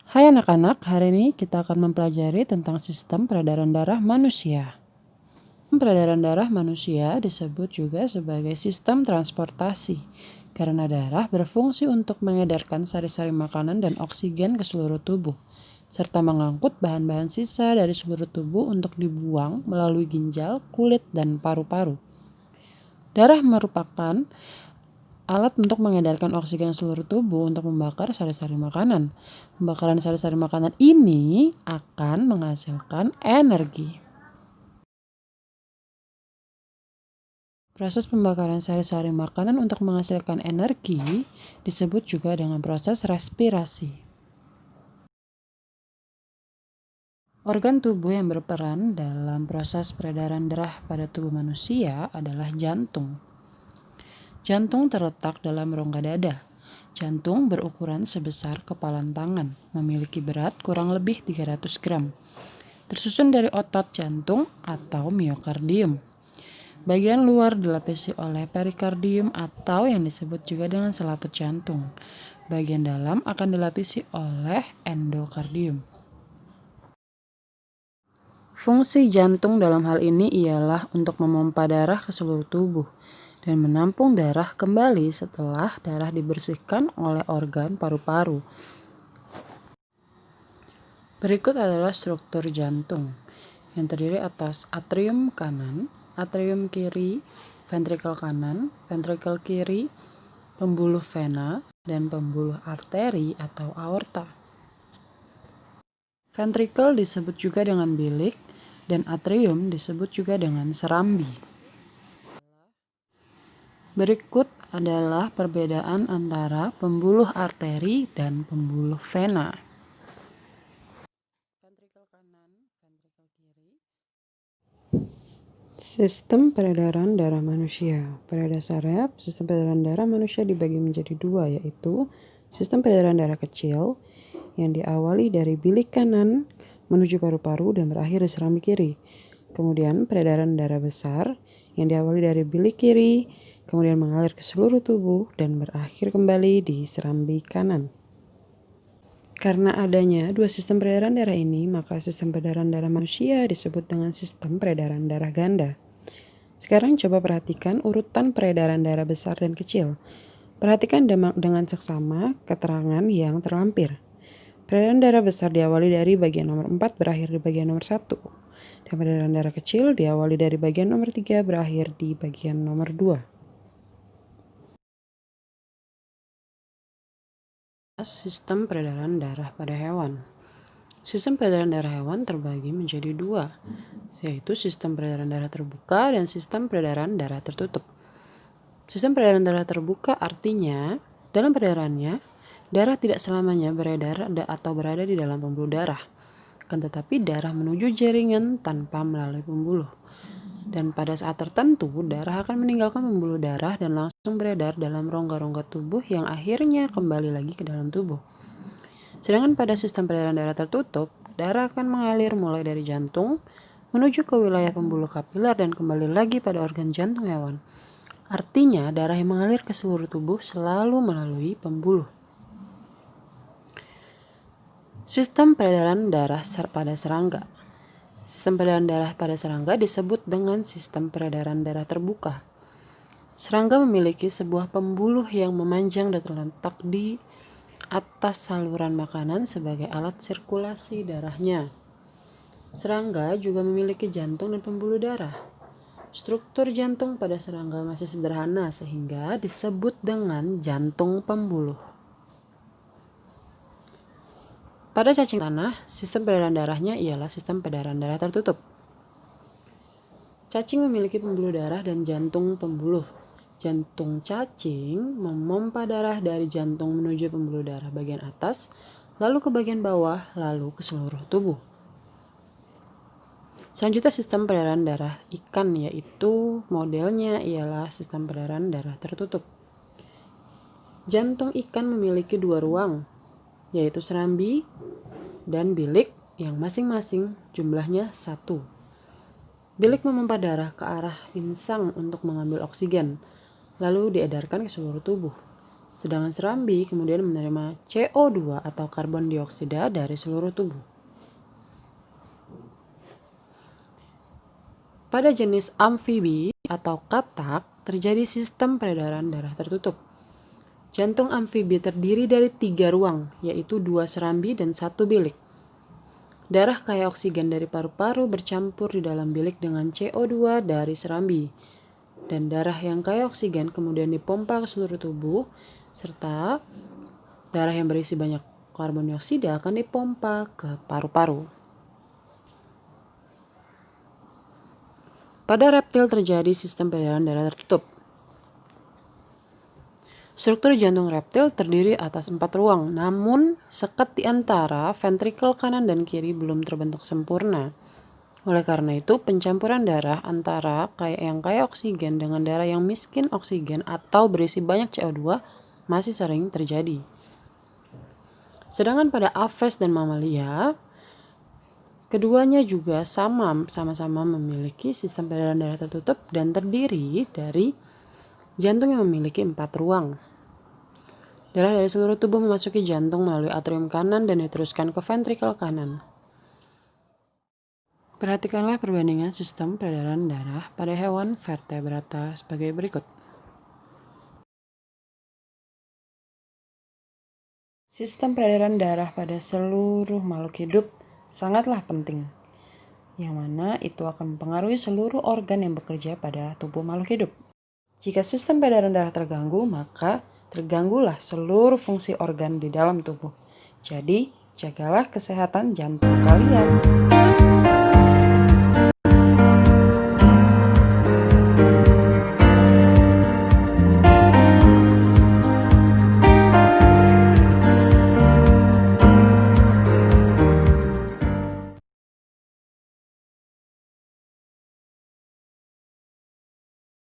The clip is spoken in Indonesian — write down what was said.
Hai anak-anak, hari ini kita akan mempelajari tentang sistem peredaran darah manusia. Peredaran darah manusia disebut juga sebagai sistem transportasi, karena darah berfungsi untuk mengedarkan sari-sari makanan dan oksigen ke seluruh tubuh, serta mengangkut bahan-bahan sisa dari seluruh tubuh untuk dibuang melalui ginjal, kulit, dan paru-paru. Darah merupakan alat untuk mengedarkan oksigen seluruh tubuh untuk membakar sari-sari makanan. Pembakaran sari-sari makanan ini akan menghasilkan energi. Proses pembakaran sari-sari makanan untuk menghasilkan energi disebut juga dengan proses respirasi. Organ tubuh yang berperan dalam proses peredaran darah pada tubuh manusia adalah jantung. Jantung terletak dalam rongga dada. Jantung berukuran sebesar kepalan tangan, memiliki berat kurang lebih 300 gram. Tersusun dari otot jantung atau miokardium. Bagian luar dilapisi oleh perikardium atau yang disebut juga dengan selaput jantung. Bagian dalam akan dilapisi oleh endokardium. Fungsi jantung dalam hal ini ialah untuk memompa darah ke seluruh tubuh dan menampung darah kembali setelah darah dibersihkan oleh organ paru-paru. Berikut adalah struktur jantung yang terdiri atas atrium kanan, atrium kiri, ventrikel kanan, ventrikel kiri, pembuluh vena, dan pembuluh arteri atau aorta. Ventrikel disebut juga dengan bilik dan atrium disebut juga dengan serambi. Berikut adalah perbedaan antara pembuluh arteri dan pembuluh vena. Ventrikel kanan, ventrikel kiri. Sistem peredaran darah manusia. Pada dasarnya, sistem peredaran darah manusia dibagi menjadi dua, yaitu sistem peredaran darah kecil yang diawali dari bilik kanan menuju paru-paru dan berakhir di serambi kiri. Kemudian peredaran darah besar yang diawali dari bilik kiri, kemudian mengalir ke seluruh tubuh dan berakhir kembali di serambi kanan. Karena adanya dua sistem peredaran darah ini, maka sistem peredaran darah manusia disebut dengan sistem peredaran darah ganda. Sekarang coba perhatikan urutan peredaran darah besar dan kecil. Perhatikan dengan seksama keterangan yang terlampir. Peredaran darah besar diawali dari bagian nomor 4 berakhir di bagian nomor 1. Dan peredaran darah kecil diawali dari bagian nomor 3 berakhir di bagian nomor 2. Sistem peredaran darah pada hewan. Sistem peredaran darah hewan terbagi menjadi dua, yaitu sistem peredaran darah terbuka dan sistem peredaran darah tertutup. Sistem peredaran darah terbuka artinya, dalam peredarannya, darah tidak selamanya beredar atau berada di dalam pembuluh darah, akan tetapi darah menuju jaringan tanpa melalui pembuluh. Dan pada saat tertentu, darah akan meninggalkan pembuluh darah dan langsung beredar dalam rongga-rongga tubuh yang akhirnya kembali lagi ke dalam tubuh. Sedangkan pada sistem peredaran darah tertutup, darah akan mengalir mulai dari jantung, menuju ke wilayah pembuluh kapiler dan kembali lagi pada organ jantung hewan. Artinya, darah yang mengalir ke seluruh tubuh selalu melalui pembuluh. Sistem peredaran darah pada serangga. Sistem peredaran darah pada serangga disebut dengan sistem peredaran darah terbuka. Serangga memiliki sebuah pembuluh yang memanjang dan terletak di atas saluran makanan sebagai alat sirkulasi darahnya. Serangga juga memiliki jantung dan pembuluh darah. Struktur jantung pada serangga masih sederhana sehingga disebut dengan jantung pembuluh. Pada cacing tanah, sistem peredaran darahnya ialah sistem peredaran darah tertutup. Cacing memiliki pembuluh darah dan jantung pembuluh. Jantung cacing memompa darah dari jantung menuju pembuluh darah bagian atas, lalu ke bagian bawah, lalu ke seluruh tubuh. Selanjutnya sistem peredaran darah ikan, yaitu modelnya ialah sistem peredaran darah tertutup. Jantung ikan memiliki dua ruang, yaitu serambi dan bilik yang masing-masing jumlahnya 1. Bilik memompa darah ke arah insang untuk mengambil oksigen, lalu diedarkan ke seluruh tubuh. Sedangkan serambi kemudian menerima CO2 atau karbon dioksida dari seluruh tubuh. Pada jenis amfibi atau katak terjadi sistem peredaran darah tertutup. Jantung amfibi terdiri dari 3 ruang, yaitu 2 serambi dan 1 bilik. Darah kaya oksigen dari paru-paru bercampur di dalam bilik dengan CO2 dari serambi. Dan darah yang kaya oksigen kemudian dipompa ke seluruh tubuh, serta darah yang berisi banyak karbon dioksida akan dipompa ke paru-paru. Pada reptil terjadi sistem peredaran darah tertutup. Struktur jantung reptil terdiri atas 4 ruang, namun sekat di antara ventrikel kanan dan kiri belum terbentuk sempurna. Oleh karena itu, pencampuran darah antara yang kaya oksigen dengan darah yang miskin oksigen atau berisi banyak CO2 masih sering terjadi. Sedangkan pada aves dan mamalia, keduanya juga sama-sama memiliki sistem peredaran darah tertutup dan terdiri dari jantung yang memiliki 4 ruang. Darah dari seluruh tubuh memasuki jantung melalui atrium kanan dan diteruskan ke ventrikel kanan. Perhatikanlah perbandingan sistem peredaran darah pada hewan vertebrata sebagai berikut. Sistem peredaran darah pada seluruh makhluk hidup sangatlah penting, yang mana itu akan mempengaruhi seluruh organ yang bekerja pada tubuh makhluk hidup. Jika sistem peredaran darah terganggu, maka terganggulah seluruh fungsi organ di dalam tubuh. Jadi, jagalah kesehatan jantung kalian.